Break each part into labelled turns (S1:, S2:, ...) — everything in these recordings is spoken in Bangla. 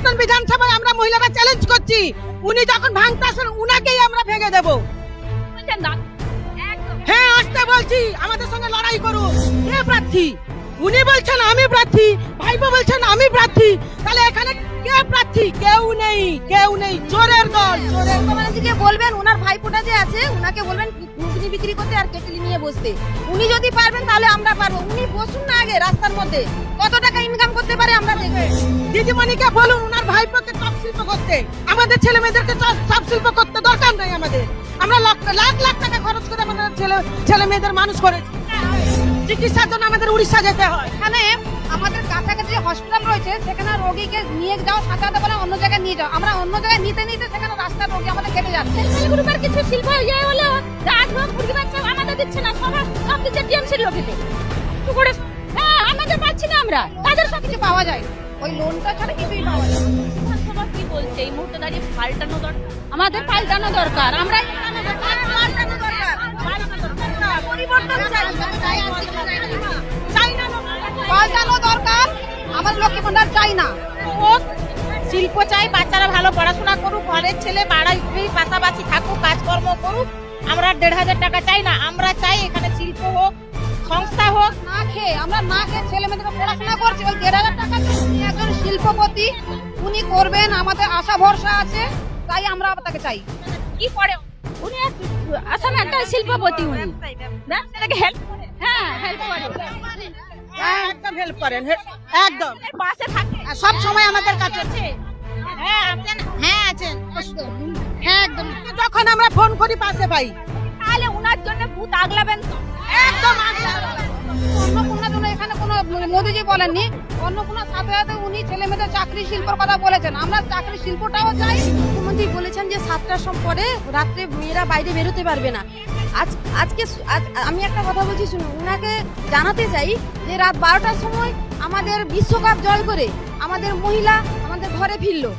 S1: দাঁতন বিধানসভায় আমরা মহিলারা চ্যালেঞ্জ করছি, উনি যখন ভাঙতে আসেন উনাকেই আমরা ভেঙে দেব। হ্যাঁ আসতে বলছি, আমাদের সঙ্গে লড়াই করুন। কে প্রার্থী? উনি বলছেন আমি প্রার্থী, ভাইপো বলছেন আমি প্রার্থী, তাহলে এখানে কে প্রার্থী? কেউ নেই, কেউ নেই। চোরের দল, চোরের দল।
S2: ব্যানার্জিকে বলবেন ওনার ভাইপোটা যে আছে উনাকে বলবেন ঘুগনি বিক্রি করতে আর কেটলি নিয়ে বসতে। উনি যদি পারবেন তাহলে আমরা পারবো। উনি বসুন না আগে রাস্তার মধ্যে, কত টাকা ইনকাম করতে পারে আমরা দেখব।
S1: দিদিমণিকে বলুন ওনার ভাইপোকে চপ শিল্প করতে, আমাদের ছেলে মেয়েদেরকে চপ শিল্প করতে দরকার নেই আমাদের। আমরা লাখ লাখ টাকা খরচ করে আমাদের ছেলে মেয়েদের মানুষ করেছি, চিকিৎসার জন্য আমাদের উড়িষ্যা যেতে হয়।
S2: এখানে আমাদের কাছাকাছি হসপিটাল রয়েছে, সেখানে রোগীকে নিয়ে যাও, সাথে বলে অন্য জায়গায় নিয়ে যাও। আমরা অন্য জায়গায় নিতে নিতে সেখানে রাস্তার রোগী আমাদের কেটে যাচ্ছে।
S3: গ্রুপের কিছু শিল্প ইয়ে হলো, রাজভোগ মুরগি বাচ্চা আমাদের দিচ্ছে না, সব দিচ্ছে টিএমসির লোকেদের। একটু করে হ্যাঁ আমাদের পাচ্ছি না, আমরা
S2: তাদের সব কিছু পাওয়া যায়, ওই লোনটা ছাড়া কিছুই পাওয়া যায়।
S3: বিধানসভা কি বলছে এই মুহূর্তে দাঁড়িয়ে পাল্টানো দরকার, আমাদের পাল্টানো দরকার। আমরা
S2: পরিবর্তন চাই, পাল্টানো দরকার। আমার লক্ষ্মী ভান্ডার চাই না,
S1: শিল্প চাই, বাচ্চারা ভালো পড়াশোনা করুক, ঘরের ছেলে বাড়াই পাশাপাশি থাকুক, কাজকর্ম করুক। আমরা 1,500 টাকা চাই না, আমরা চাই এখানে শিল্প হোক, সংস্থা হোক।
S2: না খেয়ে আমরা না খেয়ে ছেলে মেয়েদের পড়াশোনা করছি, ওই 1,500 টাকা উনি একজন শিল্পপতি, উনি করবেন, আমাদের আশা ভরসা আছে, তাই আমরা তাকে চাই।
S3: কি করে উনি আসামে একটা শিল্পপতি, উনি ব্যবসাটাকে হেল্প করে, হ্যাঁ হেল্প করে,
S1: একদম হেল্প করেন, একদম
S3: পাশে থাকে
S1: সব সময় আমাদের কাছে।
S3: হ্যাঁ আছেন,
S1: হ্যাঁ আছেন, হ্যাঁ একদম। যখন আমরা ফোন করি পাশে পাই।
S3: তাহলে উনার জন্য ভূত আগলাবেন তো,
S1: একদম
S2: অন্নপূর্ণার জন্য এখানে কোনো মোদিজি বলেননি, অন্নপূর্ণার সাথে সাথে উনি ছেলে মেয়েদের চাকরি শিল্পের কথা বলেছেন। আমরা চাকরি শিল্পটাও চাই।
S4: মুখ্যমন্ত্রী বলেছেন যে 7টার পরে রাত্রে মেয়েরা বাইরে বেরোতে পারবে না। আজকে আমি একটা কথা বলছি শুনুন, উনাকে জানাতে চাই যে রাত 12টার সময় আমাদের বিশ্বকাপ জয় করে আমাদের মহিলা আমাদের ঘরে ফিরলো।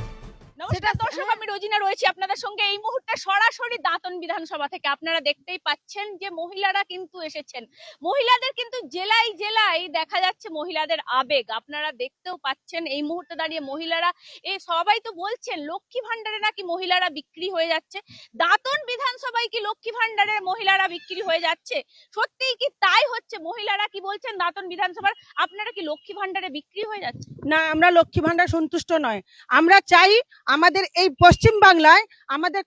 S3: নমস্কার দর্শক, আমি রোজিনা রয়েছি আপনাদের সঙ্গে এই মুহূর্তে সরাসরি দাঁতন বিধানসভা থেকে। আপনারা দেখতেই পাচ্ছেন যে মহিলারা কিন্তু এসেছেন, মহিলাদের কিন্তু জেলায় জেলায় দেখা যাচ্ছে মহিলাদের আবেগ। আপনারা দেখতেও পাচ্ছেন এই মুহূর্তে দাঁড়িয়ে মহিলারা এই সবাই তো বলছেন লক্ষ্মী ভান্ডারে নাকি মহিলারা বিক্রি হয়ে যাচ্ছে। দাঁতন বিধানসভায় কি লক্ষ্মী ভান্ডারের মহিলারা বিক্রি হয়ে যাচ্ছে? সত্যিই কি তাই হচ্ছে? মহিলারা কি বলছেন দাঁতন বিধানসভার, আপনারা কি লক্ষ্মী ভান্ডারে বিক্রি হয়ে যাচ্ছে?
S1: না, আমরা লক্ষ্মী ভান্ডার সন্তুষ্ট নয়। আমরা চাই আমাদের এই পশ্চিম বাংলায় আমাদের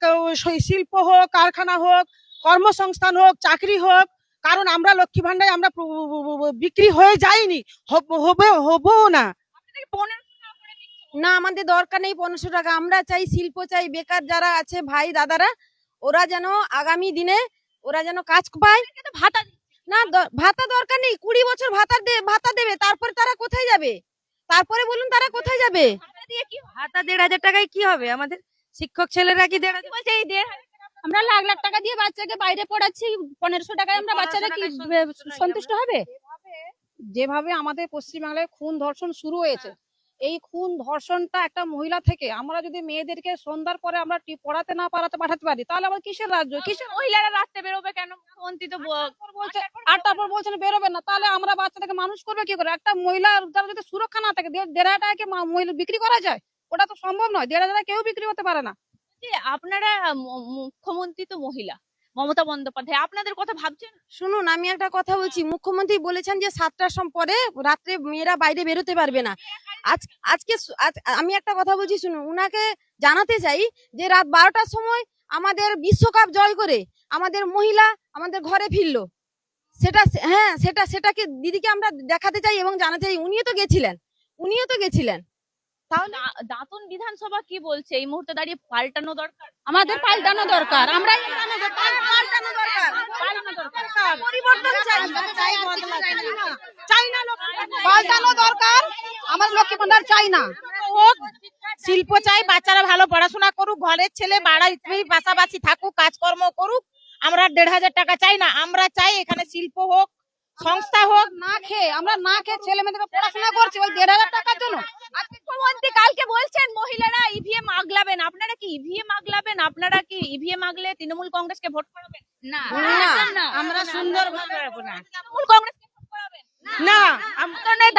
S1: শিল্প হোক, কারখানা হোক, কর্মসংস্থান হোক, চাকরি হোক। কারণ আমরা লক্ষ্মী ভান্ডারে আমরা বিক্রি হয়ে যাইনি, হবো না।
S4: না, আমাদের দরকার নেই 1500 টাকা। আমরা চাই শিল্প চাই, বেকার যারা আছে ভাই দাদারা, ওরা যেন আগামী দিনে ওরা যেন কাজ পায়।
S3: ভাতা
S4: না, ভাতা দরকার নেই, 20 বছর ভাতা দেবে, তারপরে তারা কোথায় যাবে? তারপরে বলুন তারা কোথায় যাবে?
S3: দিয়ে কি
S4: ভাতা 1,500 টাকায় কি হবে? আমাদের শিক্ষক ছেলেরা কি 1,500?
S3: বলছে এই 1,500 আমরা লাখ লাখ টাকা দিয়ে বাচ্চাকে বাইরে পড়াচ্ছি, 1500 টাকায় আমরা বাচ্চারা কি সন্তুষ্ট হবে?
S2: যেভাবে আমাদের পশ্চিমবাংলায় খুন ধর্ষণ শুরু হয়েছে, এই খুন ধর্ষণটা একটা মহিলা থেকে আমরা যদি মেয়েদেরকে সন্ধ্যার পরে আমরা পড়াতে না পাঠাতে পারি, তাহলে আবার কিসের রাজ্য, কিসের?
S3: মহিলারা রাস্তায় বেরোবে কেন? মুখ্যমন্ত্রী তো
S2: বলছে 8টার পর বলছেন বেরোবেন না, তাহলে আমরা বাচ্চাটাকে মানুষ করবে কি করে? একটা মহিলা যারা যদি সুরক্ষা না থাকে, 1,500 টাকাকে মহিলা বিক্রি করা যায়? ওটা তো সম্ভব নয়, 1,500 টাকা কেউ বিক্রি করতে পারে না।
S3: যে আপনারা মুখ্যমন্ত্রী তো মহিলা মমতা বন্দ্যোপাধ্যায়, আপনাদের কথা ভাবছেন?
S4: শুনুন, আমি একটা কথা বলছি, মুখ্যমন্ত্রী বলেছেন যে 7টার পরে রাত্রে মেয়েরা বাইরে বেরোতে পারবে না। আমি একটা কথা বলছি শুনুন, উনাকে জানাতে চাই যে রাত 12টার সময় আমাদের বিশ্বকাপ জয় করে আমাদের মহিলা আমাদের ঘরে ফিরলো। সেটাকে দিদিকে আমরা দেখাতে চাই এবং জানাতে চাই। উনিও তো গেছিলেন।
S3: তাহলে দাঁতন বিধানসভা কি বলছে এই মুহূর্তে দাঁড়িয়ে পাল্টানো দরকার, আমাদের পাল্টানো দরকার, আমরা
S2: পরিবর্তন চাই, পাল্টানো দরকার। আমার লক্ষ্মী ভান্ডার চাই না,
S1: শিল্প চাই, বাচ্চারা ভালো পড়াশোনা করুক, ঘরের ছেলে বাড়াই পাশাপাশি থাকুক, কাজকর্ম করুক। আমরা 1,500 টাকা চাই না, আমরা চাই এখানে শিল্প হোক, সংস্থা হোক।
S2: আমরা না খেয়ে ছেলে মেয়েদের পড়াশোনা করছি ওই 1,500 টাকার জন্য।
S3: মুখ্যমন্ত্রী কালকে বলছেন মহিলারা ইভিএম আগলাবেন, আপনারা কি ইভিএম আগলাবেন? আপনারা কি ইভিএম আগলে তৃণমূল কংগ্রেসকে ভোট করাবেন? না,
S1: আমরা সুন্দরভাবে পাবো না।
S3: তৃণমূল কংগ্রেসকে ভোট করাবেন
S1: না,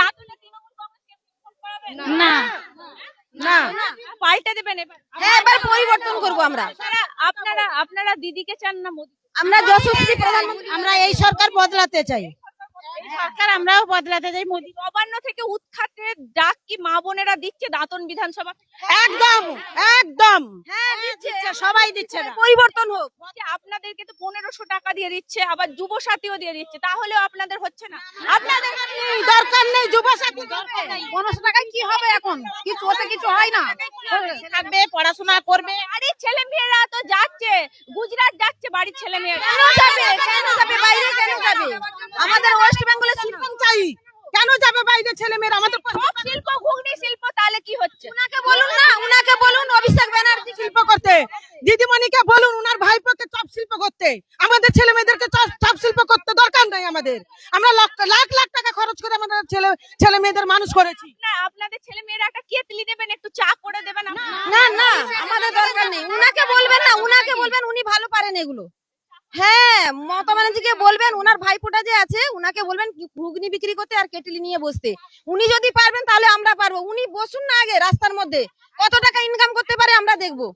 S3: দাঁতনে তৃণমূল কংগ্রেসকে ভোট করাবেন
S1: না, না।
S3: পাল্টে দেবেন এবার?
S4: হ্যাঁ, এবার পরিবর্তন করবো আমরা।
S3: আপনারা দিদিকে চান না মোদি?
S4: আমরা যশস্বী প্রধানমন্ত্রী,
S1: আমরা এই সরকার বদলাতে চাই, সরকার আমরাও বদলাতে চাই। মোদি
S3: নবান্ন থেকে উৎখাতে ডাক কি মা বোনেরা দিচ্ছে দাঁতন বিধানসভা?
S1: একদম একদম
S4: হ্যাঁ দিচ্ছে,
S1: সবাই দিচ্ছে না।
S4: পরিবর্তন হোক।
S3: যে আপনাদেরকে তো 1500 টাকা দিয়ে দিচ্ছে, আবার যুব সাথীও দিয়ে দিচ্ছে, তাহলেও আপনাদের হচ্ছে না? আপনাদের
S1: দরকার নেই যুবসাথী, দরকার নেই।
S2: 1500 টাকায় কি হবে এখন? কিছু হতে কিছু হয় না।
S1: থাকবে, পড়াশোনা করবে।
S3: বাড়ির ছেলে মেয়েরা তো যাচ্ছে, গুজরাট যাচ্ছে বাড়ির ছেলে মেয়েরা।
S4: কেন যাবে বাইরে, কেন যাবে? আমাদের ওয়েস্ট বেঙ্গলে
S1: শিল্প চাই, কেন যাবে বাইরে ছেলে মেয়েরা? আমাদের
S3: সব শিল্প, ঘুগনি শিল্প, তাহলে কি হচ্ছে?
S4: উনাকে বলুন অভিষেক ব্যানার্জি
S1: শিল্প করতে, দিদিমণিকে বলুন উনার ভাইপোকে চপ শিল্প করতে। আমাদের ছেলে মেয়েদেরকে চপ শিল্প করতে দরকার নাই আমাদের। আমরা লাখ লাখ টাকা খরচ করে আমাদের ছেলে মেয়েদের মানুষ করেছি।
S3: না, আপনাদের ছেলে মেয়েরা একটা কেতলি দেবেন, একটু চা করে দেবেন।
S4: না না, আমাদের দরকার নেই। উনাকে বলবেন না, উনাকে বলবেন উনি ভালো পারেন এগুলো। হ্যাঁ, মমতা ব্যানার্জিকে বলবেন, উনার ভাইপোটা যে আছে উনাকে বলবেন ঘুগনি বিক্রি করতে আর কেটলি নিয়ে বসতে। উনি যদি পারবেন তাহলে আমরা পারবো। উনি বসুন না আগে রাস্তার মধ্যে, কত টাকা ইনকাম করতে পারে আমরা দেখবো।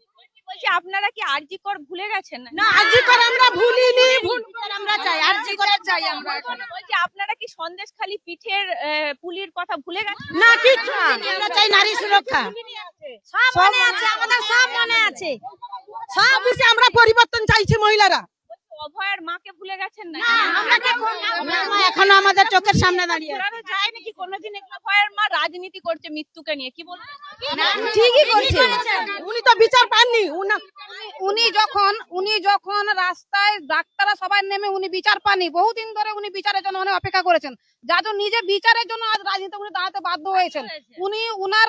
S3: বলছি আপনারা কি আরজি কর ভুলে গেছেন?
S1: না, আরজি কর আমরা ভুলিনি, আমরা চাই
S4: আরজি করে চাই আমরা।
S3: বলছি আপনারা কি সন্দেশখালী পিঠের পুলির কথা ভুলে গেছেন?
S1: না, কিছু আমরা চাই নারী সুরক্ষা।
S4: সব মনে আছে আমাদের, সব মনে আছে।
S1: সব বিষয়ে আমরা পরিবর্তন চাইছি মহিলারা।
S3: অভয়ের মাকে ভুলে গেছেন না?
S1: এখনো আমাদের চোখের সামনে দাঁড়িয়ে আছে।
S3: যায় নাকি কোনোদিন? অভয়ের মা রাজনীতি করছে মৃত্যুকে নিয়ে, কি বলবেন?
S4: ঠিকই করছে।
S1: উনি তো বিচার পাননি।
S2: উনি যখন রাস্তায় ডাক্তাররা সবাই নেমে উনি বিচার পাননি, বহুদিন ধরে উনি বিচারের জন্য অনেক অপেক্ষা করেছেন, যার জন্য নিজে বিচারের জন্য আজ রাজনীতি উনি দাঁড়াতে বাধ্য হয়েছেন। উনি উনার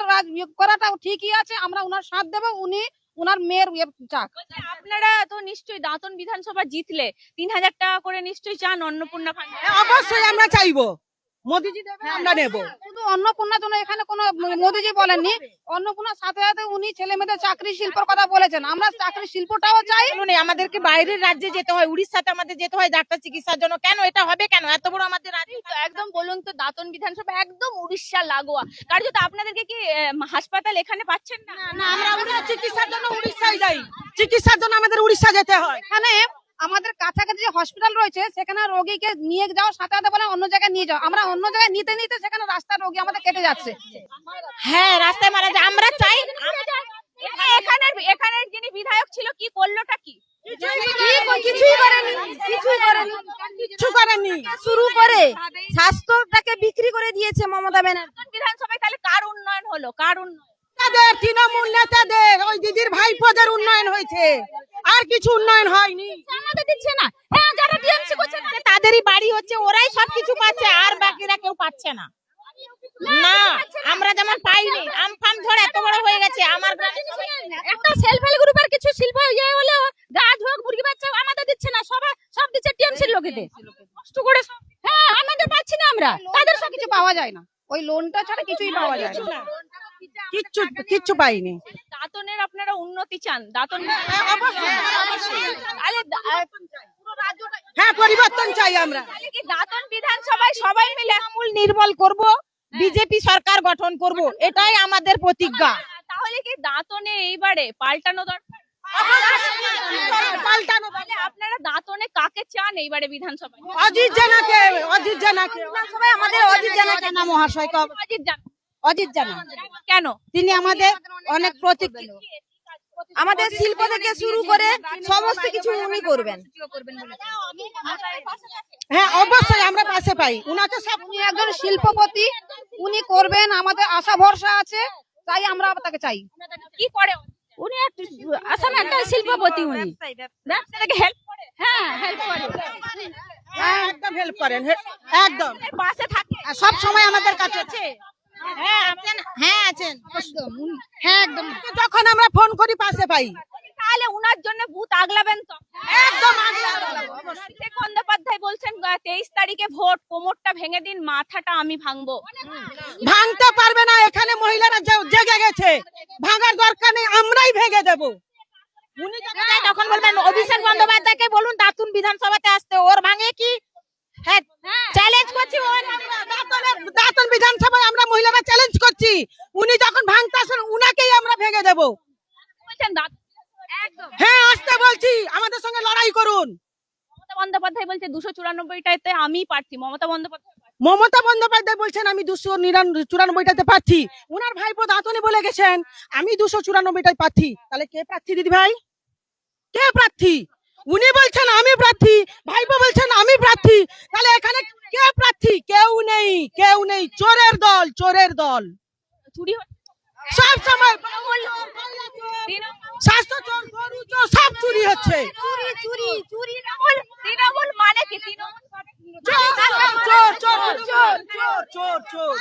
S2: করাটা ঠিকই আছে, আমরা উনার সাথ দেবো। উনি উনার মেয়ের চাক।
S3: আপনারা তো নিশ্চয়ই দাঁতন বিধানসভা জিতলে 3000 টাকা করে নিশ্চয়ই চান অন্নপূর্ণা ফান্ডে?
S1: অবশ্যই আমরা চাইবো, মোদিজি দেবে আমরা নেব।
S2: শুধু অন্নপূর্ণার জন্য এখানে কোনো মোদিজি বলেননি, অন্নপূর্ণার সাথে সাথে উনি ছেলে মেয়েদের চাকরি শিল্পের কথা বলেছেন। আমরা চাকরি শিল্পটাও চাই।
S1: আমাদেরকে বাইরের রাজ্যে যেতে হয়, উড়িষ্যাতে আমাদের যেতে হয় ডাক্তার চিকিৎসার জন্য। কেন এটা হবে? কেন এত বড় আমাদের রাজ্য?
S3: তো একদম বলুন তো, দাঁতন বিধানসভা একদম উড়িষ্যা লাগোয়া, কার্যত আপনাদেরকে কি হাসপাতাল এখানে পাচ্ছেন না?
S1: আমরা চিকিৎসার জন্য উড়িষ্যায় যাই, চিকিৎসার জন্য আমাদের উড়িষ্যা যেতে হয়।
S2: এখানে আমাদের কাছাকাছি যে হসপিটাল রয়েছে সেখানে রোগীকে নিয়ে যাওয়ার সাথে সাথে বলে অন্য জায়গায় নিয়ে যাও। আমরা অন্য জায়গায় নিতে নিতে সেখানে রাস্তার রোগী আমাদের কেটে যাচ্ছে।
S1: হ্যাঁ, রাস্তায় মারা যায়। আমরা চাই
S3: এখানের যিনি বিধায়ক ছিল কি করলোটা কি?
S4: কিছুই করেনি,
S1: কিছু করেনি।
S4: শুরু করে স্বাস্থ্যটাকে বিক্রি করে দিয়েছে মমতা ব্যানার্জি।
S3: দাঁতন বিধানসভায় তাহলে কার উন্নয়ন হলো? কার উন্নয়ন?
S1: নেতাদের, তৃণমূল নেতাদের, ওই দিদির ভাইপোদের উন্নয়ন হয়েছে, আর কিছু উন্নয়ন হয়নি।
S3: আমাদের দিচ্ছে না। হ্যাঁ, যারা টিএমসি করছে
S1: তাদেরই বাড়ি হচ্ছে, ওরাই সবকিছু পাচ্ছে, আর বাকিরা কেউ পাচ্ছে না। না, আমরা যেমন পাইনি। আমফান ঝড় এত বড় হয়ে গেছে আমার গ্রামে।
S3: একটা সেলফ হেল্প গ্রুপের কিছু শিল্প ইয়ে হলো, গাছ হোক, মুরগি বাচ্চা, আমাদের দিচ্ছে না। সব দিচ্ছে টিএমসির লোকেদের। কষ্ট করে হ্যাঁ, আমাদের পাচ্ছি না আমরা।
S2: তাদের সব কিছু পাওয়া যায় না, ওই লোনটা ছাড়া কিছুই পাওয়া যায় না।
S1: কিচ্ছু পাইনি।
S3: দাঁতনের আপনারা উন্নতি চান? দাঁতন
S1: হ্যাঁ, পরিবর্তন চাই আমরা।
S3: তাহলে কি দাঁতন বিধানসভায় সবাই মিলে
S1: তৃণমূল নির্মূল করব, বিজেপি সরকার গঠন করব, এটাই আমাদের প্রতিজ্ঞা।
S3: তাহলে কি দাঁতনে এইবারে পাল্টানো দরকার?
S1: পাল্টানো
S3: তাহলে আপনারা দাঁতনে কাকে চান এইবারে বিধানসভায়?
S1: অজিত জানাকে, অজিত জানাকে।
S4: সবাই আমাদের অজিত জানাকে
S1: জানা মহাশয়কে,
S3: অজিত জানা।
S1: অজিত জানা।
S3: কেন?
S1: তিনি আমাদের অনেক প্রতিজ্ঞা,
S4: আমাদের শিল্প থেকে শুরু করে সমস্ত কিছু উনি করবেন।
S1: হ্যাঁ অবশ্যই আমরা পাশে পাই উনাকে। সব
S2: উনি একজন শিল্পপতি, উনি করবেন, আমাদের আশা ভরসা আছে, তাই আমরা তাকে চাই।
S3: কি করে
S4: উনি আসাম একটা শিল্পপতি, উনি
S3: ব্যবসাটাকে হেল্প করে? হ্যাঁ, হেল্প করে।
S1: একদম হেল্প করেন, একদম
S3: পাশে থাকে
S1: সব সময় আমাদের কাছে আছে।
S3: হ্যাঁ, আছেন।
S1: হ্যাঁ আছেন,
S2: হ্যাঁ একদম।
S1: যখন আমরা ফোন করি পাশে পাই।
S3: তাহলে উনার জন্য বুথ আগলাবেন তো?
S1: একদম
S3: অভিষেক বন্দ্যোপাধ্যায় বলছেন 23 তারিখে ভোট, কোমরটা ভেঙে দিন, মাথাটা আমি ভাঙবো।
S1: ভাঙতে পারবে না, এখানে মহিলারা জেগে গেছে, ভাঙার দরকার নেই, আমরাই ভেঙে দেব। উনি তখন বলবেন অভিষেক বন্দ্যোপাধ্যায়কে বলুন দাঁতুন বিধানসভাতে আসতে, ওর ভাঙে কি? হ্যাঁ,
S3: চ্যালেঞ্জ করছি
S1: দাঁতন বিধানসভায় আমরা মহিলারা চ্যালেঞ্জ করছি, উনি যখন ভাঙতে আসেন উনাকেই আমরা ভেঙে দেব।
S3: বলছেন একদম
S1: হ্যাঁ আসতে বলছি, আমাদের সঙ্গে লড়াই করুন।
S3: মমতা বন্দ্যোপাধ্যায় বলছে 294টাতে আমি প্রার্থী।
S1: মমতা বন্দ্যোপাধ্যায় বলছেন আমি 294টাতে প্রার্থী, উনার ভাইপো দাঁতনে বলে গেছেন আমি 294টায় প্রার্থী। তাহলে কে প্রার্থী দিদি ভাই, কে প্রার্থী? উনি বলছেন আমি প্রার্থী, ভাইপো বলছেন আমি প্রার্থী, তাহলে এখানে কে প্রার্থী? কেউ নেই, কেউ নেই, চোরের দল, চোরের দল।
S3: চুরি হচ্ছে
S1: সব সময় স্বাস্থ্য চোর, গরু চোর, সব চুরি হচ্ছে।
S3: তৃণমূল মানে কি? তৃণমূল
S1: চোর চোর চোর চোর চোর চোর চোর।